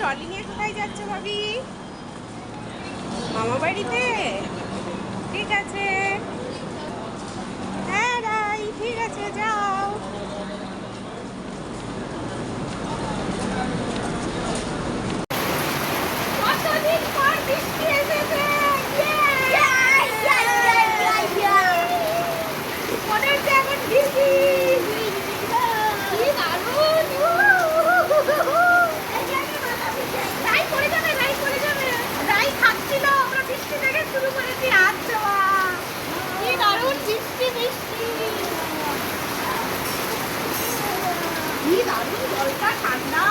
Trolley নিয়ে কোথায় যাচ্ছ ভাবি? মামা বাড়িতে? ঠিক আছে, হ্যাঁ রাই, ঠিক আছে যাও। কতদিন পর বৃষ্টি এসেছে। মনে হচ্ছে এখন বৃষ্টি। কি দারুণ। রাই পড়ে যাবে, রাই পড়ে যাবে। রাই খাচ্ছিল, আমরা বৃষ্টি থেকে শুরু করেছি হাত দেওয়া। কি দারুণ বৃষ্টি বৃষ্টি। কি দারুণ জলটা ঠান্ডা।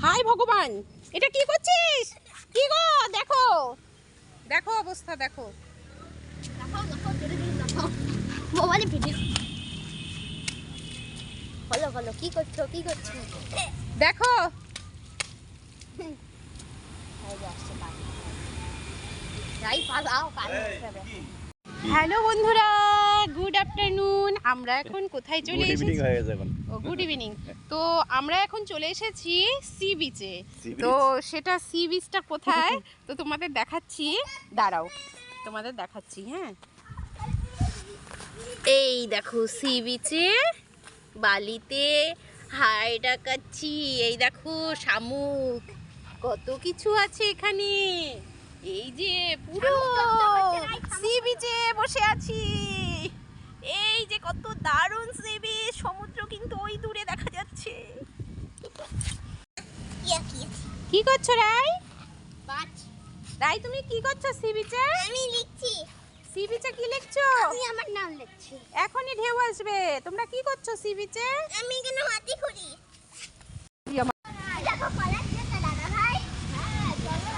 হাই ভগবান, এটা কি করছিস? কি গো, দেখো দেখো অবস্থা, দেখো মোবাইলে ভিডিও বলো বলো, কি করছো কি করছো? দেখো। হ্যালো বন্ধুরা, গুড আফটারনুন। আমরা এখন কোথায় চলে এসেছি? Good evening. তো আমরা এখন চলে এসেছি সি বিচে। তো সেটা সি বিচটা কোথায় তো তোমাদের দেখাচ্ছি, দাঁড়াও তোমাদের দেখাচ্ছি। হ্যাঁ, এই দেখো সি বিচে বালিতে হাই ডাকাচ্ছি। এই দেখো শামুক, কত কিছু আছে এখানে। এই যে পুরো সি বিচে বসে আছি। এই যে কত দারুণ সি বিচ, সমুদ্র কিন্তু ওই দূরে দেখা যাচ্ছে। কি করছো রাই? রাই তুমি কি করছো সি বিচে? আমি লিখছি। সি বিচে কি লিখছো? আমি আমার নাম লিখছি। এখনই ঢেউ আসবে। তোমরা কি করছো সি বিচে? আমি এখানে হাতি খুঁড়ি। দেখো পালাচ্ছে দাদা ভাই। হ্যাঁ চলো,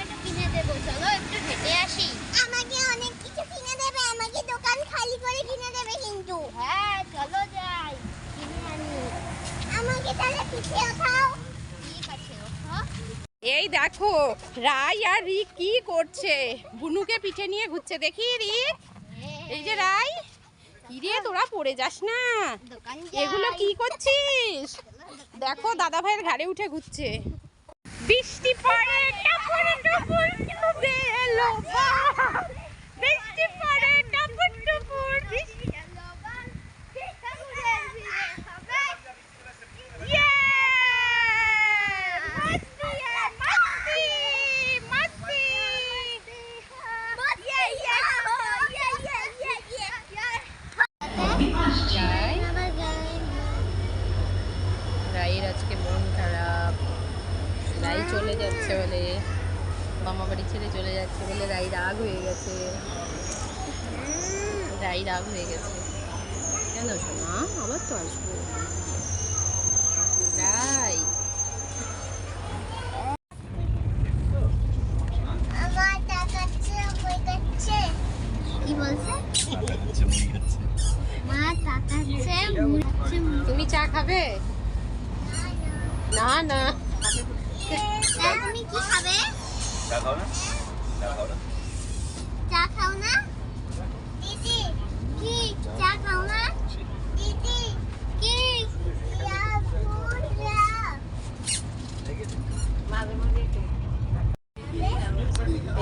একটা কিনে দেবো, চলো একটু হেঁটে আসি। আমাকে অনেক কিছু কিনে দেবে, আমাকে দোকান খালি করে কিনে দেবে কিন্তু। হ্যাঁ চলো যাই, কিনে আনি। আমাকে তাহলে পিঠে ওঠাও। ঠিক আছে ওঠো। এই দেখো রাই আর রিক কি করছে, বুনুকে পিঠে নিয়ে ঘুরছে। দেখি রিক, এই যে রাই, কি রে তোরা পড়ে যাস না, এগুলো কি করছিস? দেখো দাদা ভাইয়ের ঘাড়ে উঠে ঘুরছে। বৃষ্টি পড়ে টপর টপর ডুবে এলো বান, বৃষ্টি পড়ে টপর টপর বৃষ্টি এলো বান, ঠাকুরের ভিড়ে হবে ইয়ে মাস্তি মাস্তি মাস্তি ইয়ে ইয়ে ইয়ে ইয়ে ইয়ে। রাইয়ের আজকে মন খারাপ। রাই চলে যাচ্ছে বলে, মামা বাড়ি ছেড়ে চলে যাচ্ছে বলে রাই রাগ হয়ে গেছে। রাই রাগ হয়ে গেছে। কেন শোনা, আবার তো আসবো। রাই আমার তাকাচ্ছে, বই কাচ্ছে। কি বলছে? মা তাকাচ্ছে, মুড়ি খাচ্ছে। তুমি চা খাবে? না না, তুমি কি খাবে? চা খাও না? চা খাও না? চা খাও না? দিদি কি চা খাও না? দিদি কি চা খাও?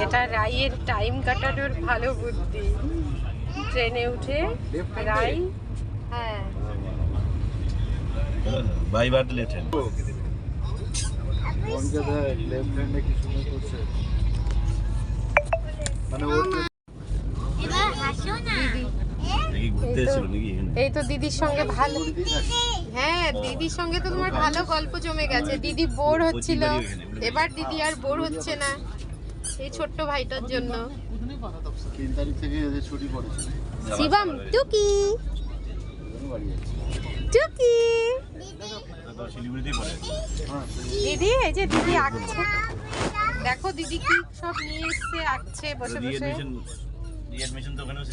এটা রাইয়ের টাইম কাটানোর ভালো বুদ্ধি। ট্রেনে উঠে রাই, হ্যাঁ বাই বাদ লেটেন। এবার হাসো না। ঘুরতে এসেছিল নাকি? এই তো দিদির সঙ্গে ভালো, হ্যাঁ দিদির সঙ্গে তো তোমার ভালো গল্প জমে গেছে। দিদি বোর হচ্ছিল, এবার দিদি আর বোর হচ্ছে না এই ছোট্ট ভাইটার জন্য। 3 তারিখ থেকে এদের ছুটি পড়েছে। শিবম টুকি টুকি তো শিলিগুড়িতেই পড়ে আছে। দিদি এই যে দিদি আঁকছে, দেখো দিদি কি সব নিয়ে এসছে, আঁকছে বসে বসে। রিএডমিশন তো ওখানেও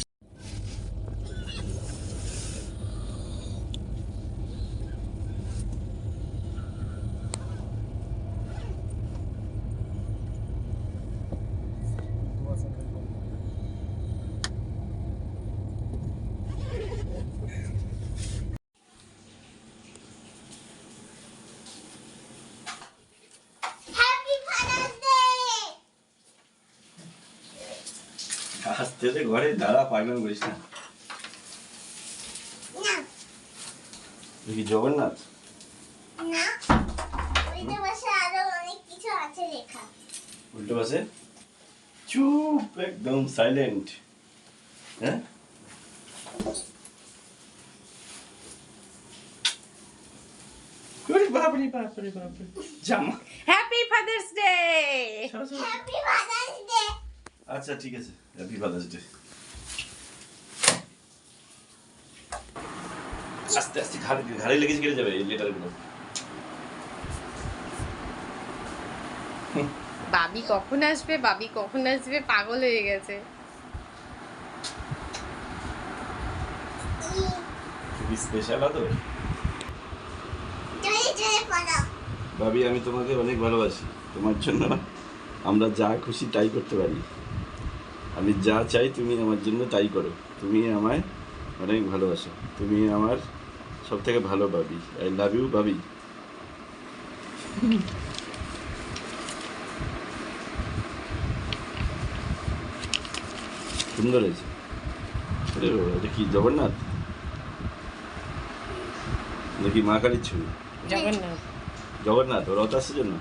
হ্যাপি ফাদার্স ডে। আসতে দে ঘরে, দাঁড়া পাইমান করিস না। না দেখি জগন্নাথ, না, ওইটা বসে আরো অনেক কিছু আছে লেখা। উল্টো পাশে চুপ, একদম সাইলেন্ট। হ্যাঁ ওরে বাপরে বাপরে বাপরে, জামা। Happy father's day. Happy father's day. আচ্ছা ঠিক আছে, হ্যাপি ফাদার্স ডে। আস্তে আস্তে ঘাড়ে লেগেছে, কেটে যাবে এই লেটারগুলো। বাবি কখন আসবে, বাবি কখন আসবে, পাগল হয়ে গেছে। খুবই স্পেশাল তো জয় জয় পড়ো। ভাবি, আমি তোমাকে অনেক ভালোবাসি। তোমার জন্য আমরা যা খুশি তাই করতে পারি। আমি যা চাই তুমি আমার জন্য তাই করো। তুমি আমায় অনেক ভালোবাসো, তুমি আমার সব থেকে ভালো ভাবি। আই লাভ ইউ ভাবি। সুন্দর হয়েছে। আরে বাবা, এটা কি জগন্নাথ নাকি মা কালীর ছবি? জগন্নাথ। জগন্নাথ, ওর রথ আসছে জন্য।